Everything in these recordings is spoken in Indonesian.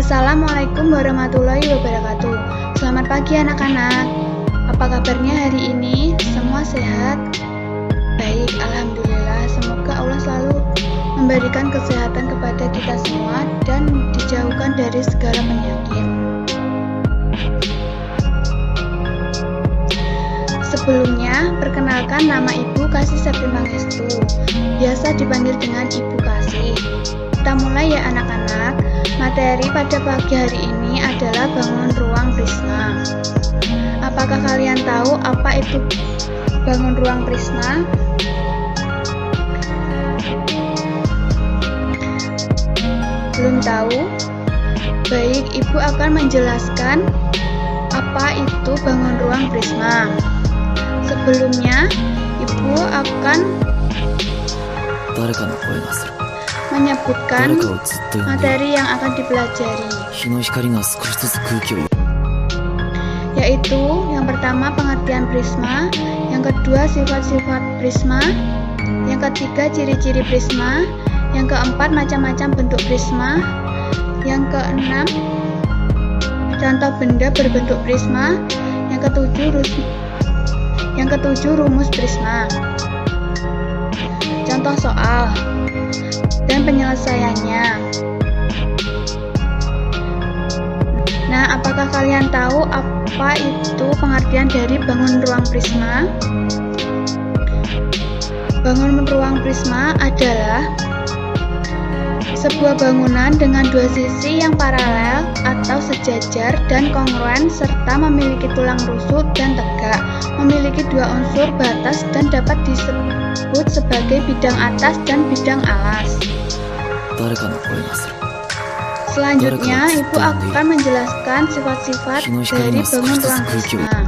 Assalamualaikum warahmatullahi wabarakatuh. Selamat pagi anak-anak. Apa kabarnya hari ini? Semua sehat? Baik, alhamdulillah. Semoga Allah selalu memberikan kesehatan kepada kita semua dan dijauhkan dari segala penyakit. Sebelumnya, perkenalkan nama Ibu Kasih Septi Mangestu, biasa dipanggil dengan Ibu Kasih. Kita mulai ya anak-anak. Materi pada pagi hari ini adalah bangun ruang prisma. Apakah kalian tahu apa itu bangun ruang prisma? Belum tahu? Baik, Ibu akan menjelaskan apa itu bangun ruang prisma. Sebelumnya, Ibu akan menyebutkan materi yang akan dipelajari, yaitu yang pertama pengertian prisma, yang kedua sifat-sifat prisma, yang ketiga ciri-ciri prisma, yang keempat macam-macam bentuk prisma, yang keenam contoh benda berbentuk prisma, yang ketujuh rumus prisma, contoh soal dan penyelesaiannya. Nah, apakah kalian tahu apa itu pengertian dari bangun ruang prisma? Bangun ruang prisma adalah sebuah bangunan dengan dua sisi yang paralel atau sejajar dan kongruen serta memiliki tulang rusuk dan tegak, memiliki dua unsur batas dan dapat disebut sebagai bidang atas dan bidang alas. Selanjutnya, Ibu akan menjelaskan sifat-sifat dari bangun ruang prisma.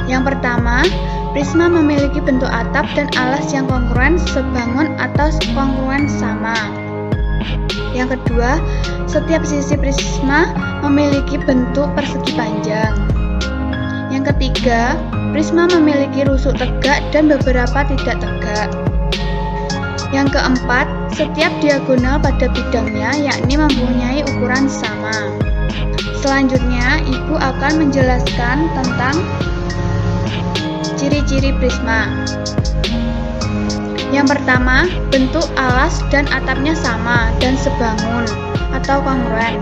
Yang pertama, prisma memiliki bentuk atap dan alas yang kongruen sebangun atau kongruen sama. Yang kedua, setiap sisi prisma memiliki bentuk persegi panjang. Yang ketiga, prisma memiliki rusuk tegak dan beberapa tidak tegak. Yang keempat, setiap diagonal pada bidangnya yakni mempunyai ukuran sama. Selanjutnya, Ibu akan menjelaskan tentang ciri-ciri prisma. Yang pertama, bentuk alas dan atapnya sama dan sebangun atau kongruen.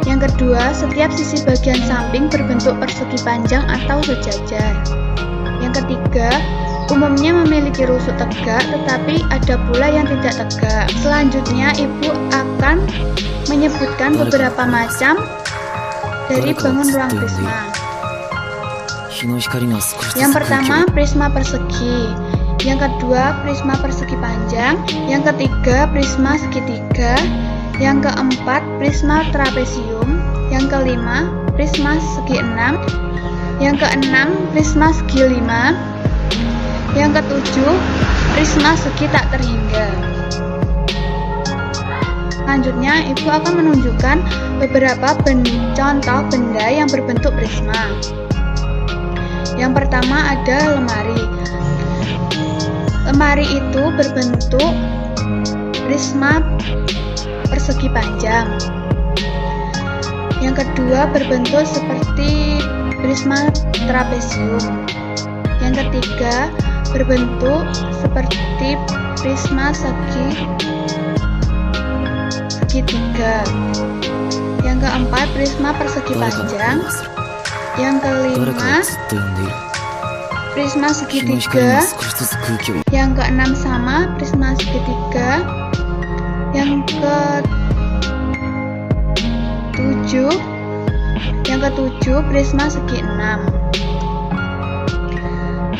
Yang kedua, setiap sisi bagian samping berbentuk persegi panjang atau sejajar. Yang ketiga, umumnya memiliki rusuk tegak, tetapi ada pula yang tidak tegak. Selanjutnya, Ibu akan menyebutkan beberapa macam dari bangun ruang prisma. Yang pertama, prisma persegi. Yang kedua, prisma persegi panjang. Yang ketiga, prisma segitiga. Yang keempat, prisma trapesium. Yang kelima, prisma segi enam. Yang keenam, prisma segi lima. Yang ketujuh, prisma segi tak terhingga. Selanjutnya, Ibu akan menunjukkan beberapa contoh benda yang berbentuk prisma. Yang pertama ada lemari. Lemari itu berbentuk prisma persegi panjang. Yang kedua berbentuk seperti prisma trapesium. Yang ketiga berbentuk seperti prisma segitiga. Yang keempat prisma persegi panjang. Yang kelima prisma segitiga. Yang keenam sama prisma segitiga. Yang ketujuh prisma segi enam.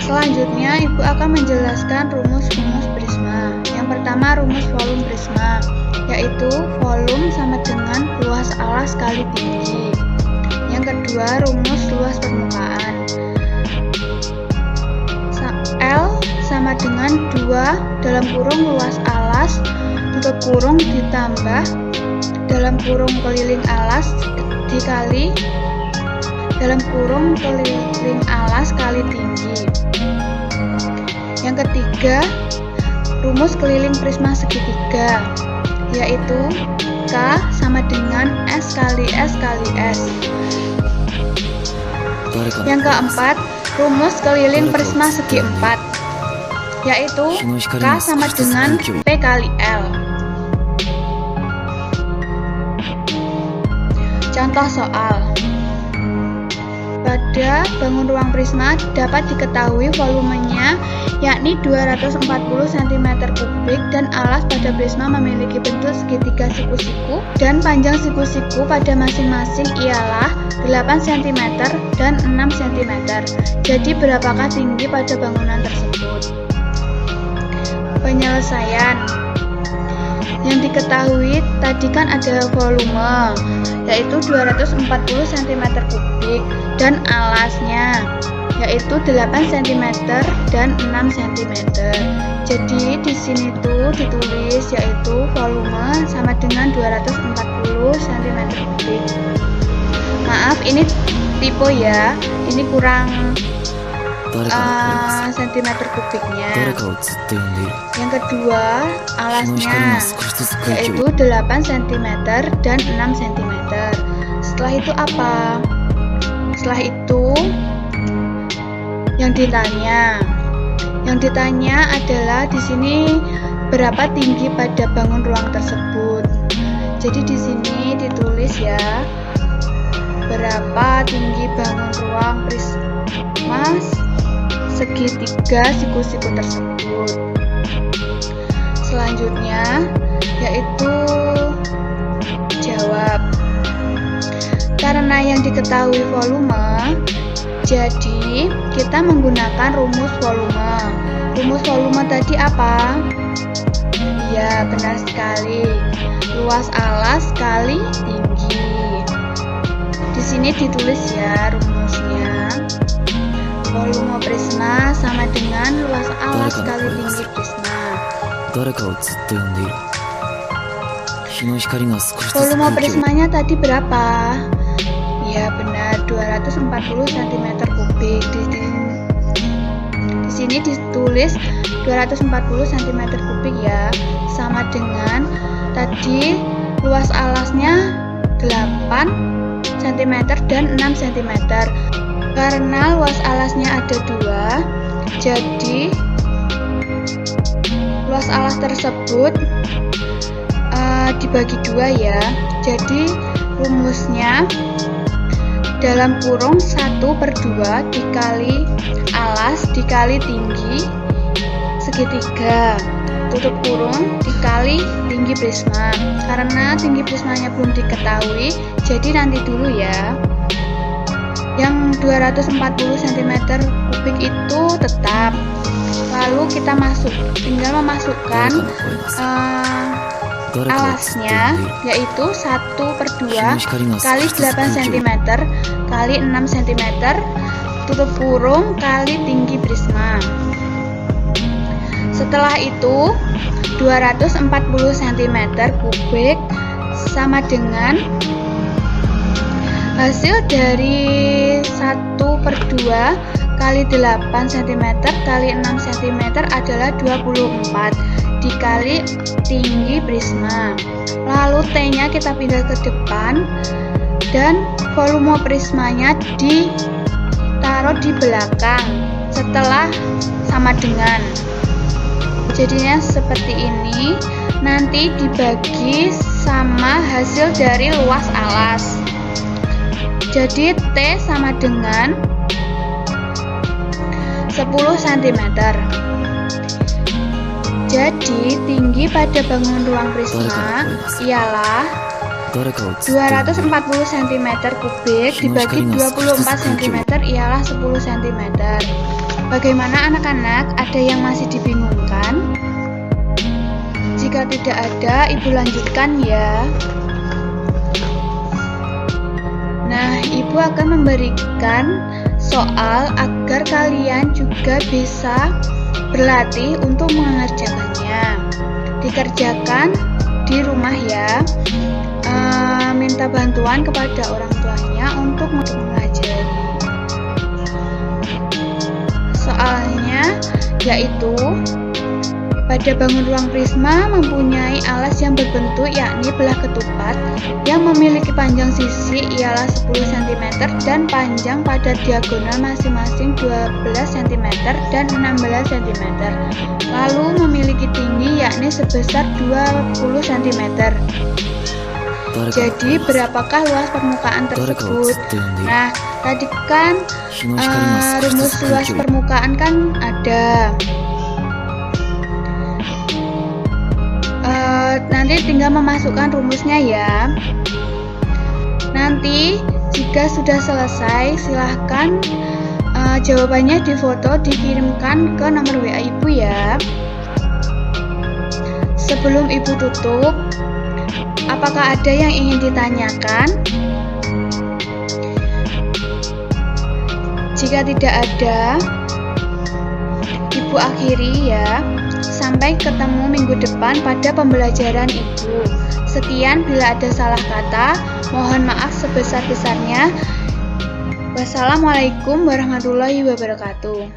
Selanjutnya, Ibu akan menjelaskan rumus-rumus prisma. Yang pertama, rumus volume prisma, yaitu volume sama dengan luas alas kali tinggi. Yang kedua, rumus luas permukaan. L sama dengan 2 dalam kurung luas alas tutup kurung ditambah dalam kurung keliling alas dikali dalam kurung keliling alas kali tinggi. Yang ketiga, rumus keliling prisma segitiga, yaitu K sama dengan S kali S kali S. Yang keempat, rumus keliling prisma segi 4, yaitu K sama dengan P kali L. Contoh soal. Pada bangun ruang prisma dapat diketahui volumenya yakni 240 cm3 dan alas pada prisma memiliki bentuk segitiga siku-siku dan panjang siku-siku pada masing-masing ialah 8 cm dan 6 cm. Jadi berapakah tinggi pada bangunan tersebut? Penyelesaian. Yang diketahui tadi kan ada volume yaitu 240 cm3 dan alasnya yaitu 8 cm dan 6 cm. Jadi di sini tuh ditulis yaitu volume sama dengan 240 cm3. Maaf, ini typo ya. Ini kurang sentimeter kubiknya. Yang kedua, alasnya yaitu 8 cm dan 6 cm. Setelah itu apa? Setelah itu yang ditanya adalah di sini berapa tinggi pada bangun ruang tersebut. Jadi di sini ditulis ya, berapa tinggi bangun ruang prisma segitiga siku-siku tersebut. Selanjutnya yaitu jawab. Karena yang diketahui volume, jadi kita menggunakan rumus volume. Rumus volume tadi apa? Ya, benar sekali. Luas alas kali tinggi. Di sini ditulis ya rumusnya. Volume prisma sama dengan luas alas kali tinggi prisma. Volume prismanya tadi berapa? Ya benar, 240 cm3. Di sini ditulis 240 cm3 ya, sama dengan tadi luas alasnya 8 cm dan 6 cm. Karena luas alasnya ada 2, jadi luas alas tersebut dibagi 2 ya. Jadi rumusnya dalam kurung 1/2 dikali alas dikali tinggi segitiga, tutup kurung dikali tinggi prisma. Karena tinggi prismanya belum diketahui, jadi nanti dulu ya. Yang 240 cm3 itu tetap. Lalu kita tinggal memasukkan alasnya, yaitu 1/2 kali 8 cm kali 6 cm, tutup kurung kali tinggi prisma. Setelah itu 240 cm3 sama dengan hasil dari 1/2 kali 8 cm kali 6 cm adalah 24 dikali tinggi prisma. Lalu T-nya kita pindah ke depan dan volume prismanya ditaruh di belakang setelah sama dengan. Jadinya seperti ini, nanti dibagi sama hasil dari luas alas. Jadi T sama dengan 10 cm. Jadi tinggi pada bangun ruang prisma ialah 240 cm3 dibagi 24 cm ialah 10 cm. Bagaimana anak-anak? Ada yang masih dibingungkan? Jika tidak ada, Ibu lanjutkan ya. Nah, Ibu akan memberikan soal agar kalian juga bisa berlatih untuk mengerjakannya. Dikerjakan di rumah ya. Minta bantuan kepada orang tuanya untuk mengajari. Soalnya yaitu Pada bangun ruang prisma mempunyai alas yang berbentuk yakni belah ketupat yang memiliki panjang sisi ialah 10 cm dan panjang pada diagonal masing-masing 12 cm dan 16 cm. Lalu memiliki tinggi yakni sebesar 20 cm. Jadi berapakah luas permukaan tersebut? Nah, tadi kan rumus luas permukaan kan ada. Nanti tinggal memasukkan rumusnya ya. Nanti jika sudah selesai silahkan jawabannya difoto dikirimkan ke nomor WA ibu ya. Sebelum ibu tutup, apakah ada yang ingin ditanyakan? Jika tidak ada, ibu akhiri ya. Sampai ketemu minggu depan pada pembelajaran ibu. Sekian, bila ada salah kata, mohon maaf sebesar-besarnya. Wassalamualaikum warahmatullahi wabarakatuh.